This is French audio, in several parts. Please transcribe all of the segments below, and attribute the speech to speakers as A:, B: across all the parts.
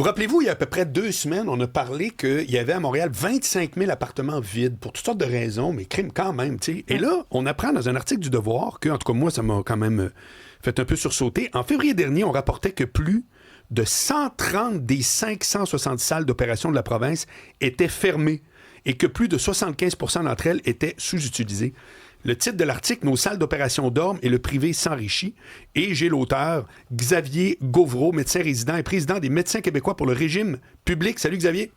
A: Vous rappelez-vous, il y a à peu près 2 semaines, on a parlé qu'il y avait à Montréal 25 000 appartements vides pour toutes sortes de raisons, mais crime quand même, tu sais. Et là, on apprend dans un article du Devoir que, en tout cas, moi, ça m'a quand même fait un peu sursauter. En février dernier, on rapportait que plus de 130 des 560 salles d'opération de la province étaient fermées et que plus de 75 d'entre elles étaient sous-utilisées. Le titre de l'article, Nos salles d'opération dorment et le privé s'enrichit. Et j'ai l'auteur, Xavier Gauvreau, médecin résident et président des Médecins québécois pour le régime public. Salut Xavier.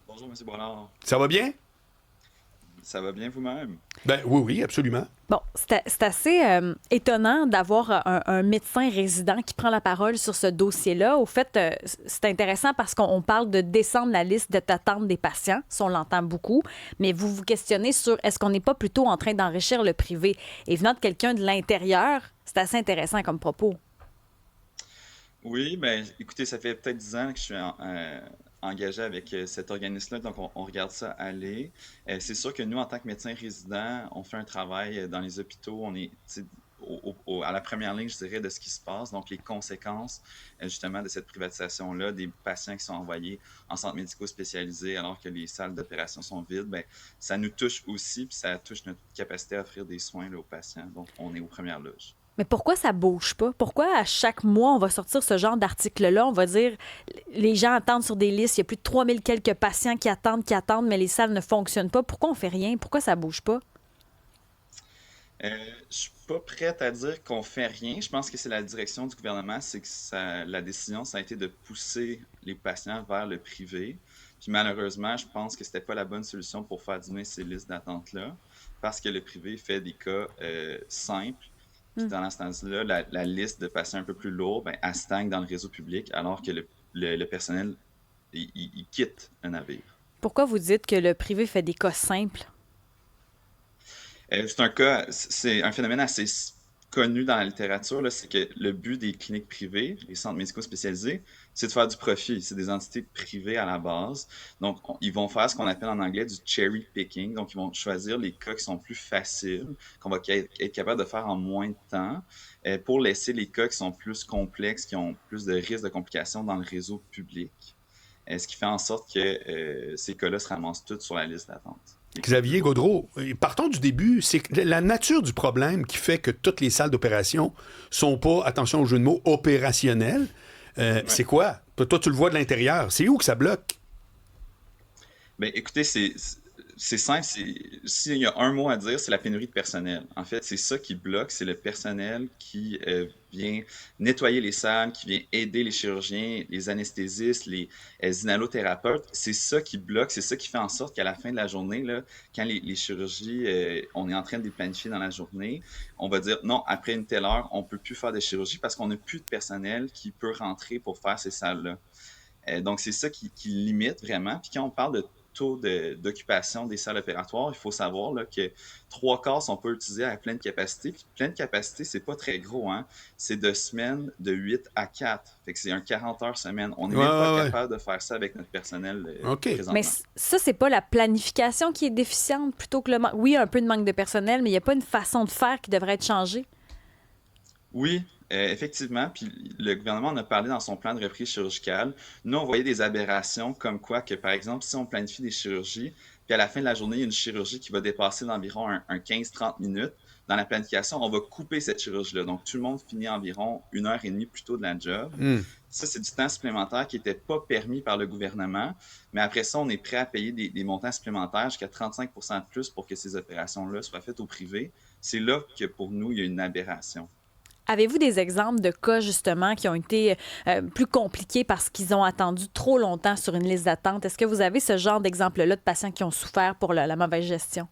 B: Bonjour, M. Bronard.
A: Ça va bien?
B: Ça va bien vous-même?
A: Ben oui, absolument.
C: Bon, c'est assez étonnant d'avoir un médecin résident qui prend la parole sur ce dossier-là. Au fait, c'est intéressant parce qu'on parle de descendre la liste d'attente des patients, ça on l'entend beaucoup, mais vous vous questionnez sur est-ce qu'on n'est pas plutôt en train d'enrichir le privé? Et venant de quelqu'un de l'intérieur, c'est assez intéressant comme propos.
B: Oui, ben écoutez, ça fait peut-être 10 ans que je suis engagé avec cet organisme-là, donc on regarde ça aller. C'est sûr que nous, en tant que médecins résidents, on fait un travail dans les hôpitaux, on est tu sais, à la première ligne, je dirais, de ce qui se passe, donc les conséquences justement de cette privatisation-là, des patients qui sont envoyés en centres médicaux spécialisés alors que les salles d'opération sont vides, ben, ça nous touche aussi, puis ça touche notre capacité à offrir des soins là, aux patients, donc on est aux premières loges.
C: Mais pourquoi ça bouge pas? Pourquoi à chaque mois, on va sortir ce genre d'article-là? On va dire, les gens attendent sur des listes, il y a plus de 3000 quelques patients qui attendent, mais les salles ne fonctionnent pas. Pourquoi on fait rien? Pourquoi ça bouge pas?
B: Je suis pas prête à dire qu'on fait rien. Je pense que c'est la direction du gouvernement, c'est que la décision, ça a été de pousser les patients vers le privé. Puis malheureusement, je pense que c'était pas la bonne solution pour faire diminuer ces listes d'attente-là, parce que le privé fait des cas simples. Puis dans ce temps-là, la liste de patients un peu plus lourds, ben, elle stagne dans le réseau public, alors que le personnel, il quitte un navire.
C: Pourquoi vous dites que le privé fait des cas simples?
B: C'est un phénomène assez connu dans la littérature, là, c'est que le but des cliniques privées, les centres médicaux spécialisés, c'est de faire du profit. C'est des entités privées à la base. Donc, ils vont faire ce qu'on appelle en anglais du cherry picking. Donc, ils vont choisir les cas qui sont plus faciles, qu'on va être capable de faire en moins de temps, pour laisser les cas qui sont plus complexes, qui ont plus de risques de complications dans le réseau public. Ce qui fait en sorte que ces cas-là se ramassent tous sur la liste d'attente.
A: Xavier Gaudreau, partons du début, c'est que la nature du problème qui fait que toutes les salles d'opération sont pas, attention au jeu de mots, opérationnelles.
B: Ouais.
A: C'est quoi? Toi, tu le vois de l'intérieur. C'est où que ça bloque?
B: Ben, écoutez, c'est simple. S'il y a un mot à dire, c'est la pénurie de personnel. En fait, c'est ça qui bloque, c'est le personnel qui vient nettoyer les salles, qui vient aider les chirurgiens, les anesthésistes, les inhalothérapeutes. C'est ça qui bloque, c'est ça qui fait en sorte qu'à la fin de la journée, là, quand les chirurgies, on est en train de les planifier dans la journée, on va dire non, après une telle heure, on peut plus faire de chirurgie parce qu'on n'a plus de personnel qui peut rentrer pour faire ces salles-là. Donc, c'est ça qui limite vraiment. Puis quand on parle de taux d'occupation des salles opératoires, il faut savoir là, que 3 quarts sont pas utilisés à pleine capacité. Puis pleine capacité, c'est pas très gros, hein. C'est de semaines de 8 à 4. Fait que c'est un 40 heures semaine. On n'est
A: Ouais,
B: même pas
A: ouais, ouais.
B: capable de faire ça avec notre personnel
A: OK.
C: Mais
B: présentement.
C: ça, c'est pas la planification qui est déficiente plutôt que le manque. Oui, un peu de manque de personnel, mais il n'y a pas une façon de faire qui devrait être changée.
B: Oui, effectivement. Puis le gouvernement en a parlé dans son plan de reprise chirurgicale. Nous, on voyait des aberrations comme quoi que, par exemple, si on planifie des chirurgies, puis à la fin de la journée, il y a une chirurgie qui va dépasser d'environ un 15-30 minutes, dans la planification, on va couper cette chirurgie-là. Donc, tout le monde finit environ 1 heure et demie plus tôt de la job.
A: Hmm.
B: Ça, c'est du temps supplémentaire qui n'était pas permis par le gouvernement. Mais après ça, on est prêt à payer des montants supplémentaires jusqu'à 35% de plus pour que ces opérations-là soient faites au privé. C'est là que, pour nous, il y a une aberration.
C: Avez-vous des exemples de cas, justement, qui ont été plus compliqués parce qu'ils ont attendu trop longtemps sur une liste d'attente? Est-ce que vous avez ce genre d'exemple-là de patients qui ont souffert pour la mauvaise gestion?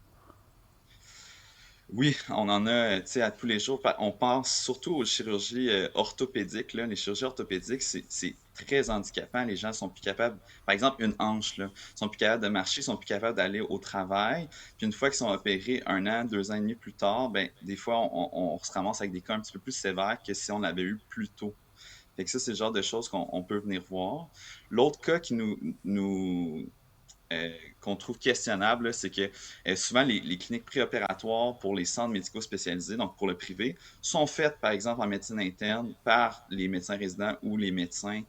B: Oui, on en a, tu sais, à tous les jours. On pense surtout aux chirurgies orthopédiques, là. Les chirurgies orthopédiques, c'est très handicapant. Les gens sont plus capables, par exemple, une hanche, là, sont plus capables de marcher, sont plus capables d'aller au travail. Puis une fois qu'ils sont opérés 1 an, 2 ans et demi plus tard, ben, des fois, on se ramasse avec des cas un petit peu plus sévères que si on l'avait eu plus tôt. Fait que ça, c'est le genre de choses qu'on peut venir voir. L'autre cas qui qu'on trouve questionnable, là, c'est que souvent les cliniques préopératoires pour les centres médicaux spécialisés, donc pour le privé, sont faites, par exemple, en médecine interne par les médecins résidents ou les médecins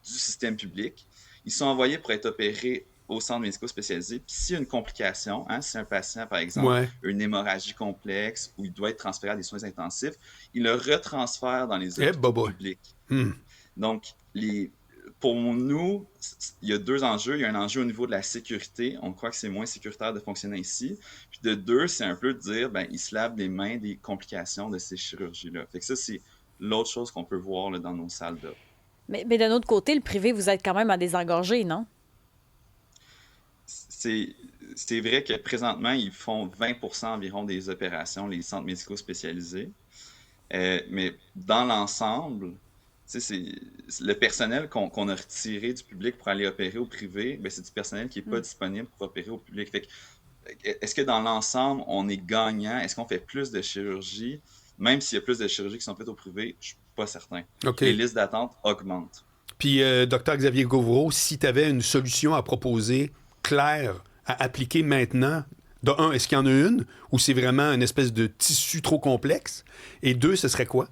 B: du système public. Ils sont envoyés pour être opérés au centre médico spécialisé. Puis s'il y a une complication, si un patient, par exemple,
A: Ouais.
B: a une hémorragie complexe ou il doit être transféré à des soins intensifs, il le retransfère dans les hôpitaux publics. Donc, pour nous, il y a 2 enjeux. Il y a un enjeu au niveau de la sécurité. On croit que c'est moins sécuritaire de fonctionner ici. Puis de 2, c'est un peu de dire, ils se lavent les mains des complications de ces chirurgies-là. Fait que ça, c'est l'autre chose qu'on peut voir là, dans nos salles d'op.
C: Mais d'un autre côté, le privé, vous êtes quand même à désengorger, non?
B: C'est vrai que présentement, ils font 20% environ des opérations, les centres médicaux spécialisés. Mais dans l'ensemble, le personnel qu'on a retiré du public pour aller opérer au privé, c'est du personnel qui n'est pas disponible pour opérer au public. Fait que, est-ce que dans l'ensemble, on est gagnant? Est-ce qu'on fait plus de chirurgie? Même s'il y a plus de chirurgies qui sont faites au privé, je ne suis pas certain.
A: Okay.
B: Les listes d'attente augmentent.
A: Puis, Dr Xavier Gauvreau, si tu avais une solution à proposer claire à appliquer maintenant, de un, est-ce qu'il y en a une ou c'est vraiment une espèce de tissu trop complexe? Et 2, ce serait quoi?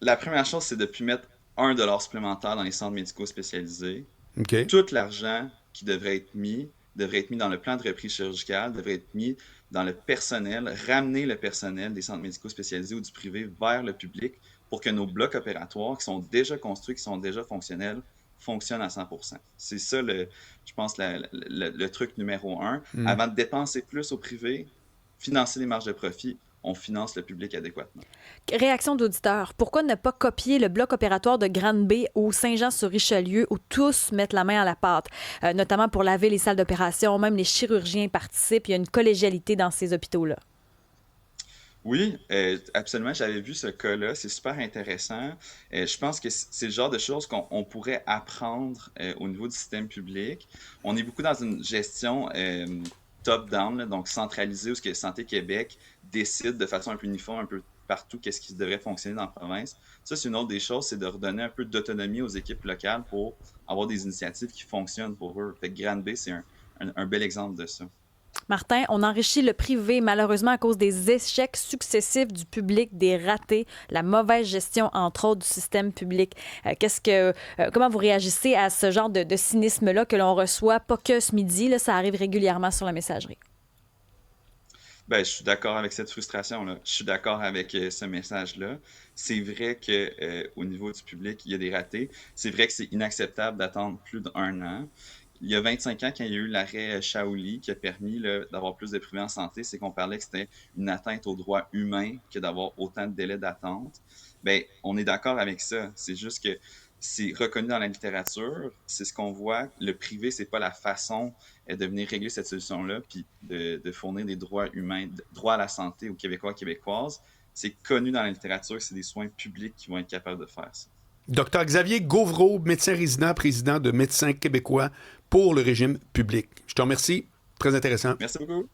B: La première chose, c'est de ne plus mettre $1 supplémentaire dans les centres médicaux spécialisés.
A: Okay.
B: Tout l'argent qui devrait être mis dans le plan de reprise chirurgicale, devrait être mis dans le personnel, ramener le personnel des centres médicaux spécialisés ou du privé vers le public pour que nos blocs opératoires qui sont déjà construits, qui sont déjà fonctionnels, fonctionnent à 100%. C'est ça, je pense, le truc numéro 1. Avant de dépenser plus au privé, financer les marges de profit, on finance le public adéquatement.
C: Réaction d'auditeur. Pourquoi ne pas copier le bloc opératoire de Grande-Bay ou Saint-Jean-sur-Richelieu où tous mettent la main à la pâte, notamment pour laver les salles d'opération, même les chirurgiens participent. Il y a une collégialité dans ces hôpitaux-là.
B: Oui, absolument. J'avais vu ce cas-là. C'est super intéressant. Je pense que c'est le genre de choses qu'on pourrait apprendre au niveau du système public. On est beaucoup dans une gestion top-down, là, donc centralisée, où ce que Santé Québec décide de façon un peu uniforme, un peu partout, qu'est-ce qui devrait fonctionner dans la province. Ça, c'est une autre des choses, c'est de redonner un peu d'autonomie aux équipes locales pour avoir des initiatives qui fonctionnent pour eux. Fait que Grande-Bay, c'est un bel exemple de ça.
C: Martin, on enrichit le privé malheureusement à cause des échecs successifs du public, des ratés, la mauvaise gestion, entre autres, du système public. Comment vous réagissez à ce genre de cynisme-là que l'on reçoit, pas que ce midi, là, ça arrive régulièrement sur la messagerie?
B: Je suis d'accord avec cette frustration-là. Je suis d'accord avec ce message-là. C'est vrai qu'au niveau du public, il y a des ratés. C'est vrai que c'est inacceptable d'attendre plus d'1 an. Il y a 25 ans, quand il y a eu l'arrêt Shaoli qui a permis d'avoir plus de privés en santé, c'est qu'on parlait que c'était une atteinte aux droits humains que d'avoir autant de délais d'attente. On est d'accord avec ça. C'est juste que c'est reconnu dans la littérature, c'est ce qu'on voit. Le privé, c'est pas la façon de venir régler cette solution-là, puis de fournir des droits humains, droits à la santé aux Québécois et Québécoises. C'est connu dans la littérature, c'est des soins publics qui vont être capables de faire ça.
A: Dr Xavier Gauvreau, médecin résident, président de Médecins québécois pour le régime public. Je te remercie. Très intéressant.
B: Merci beaucoup.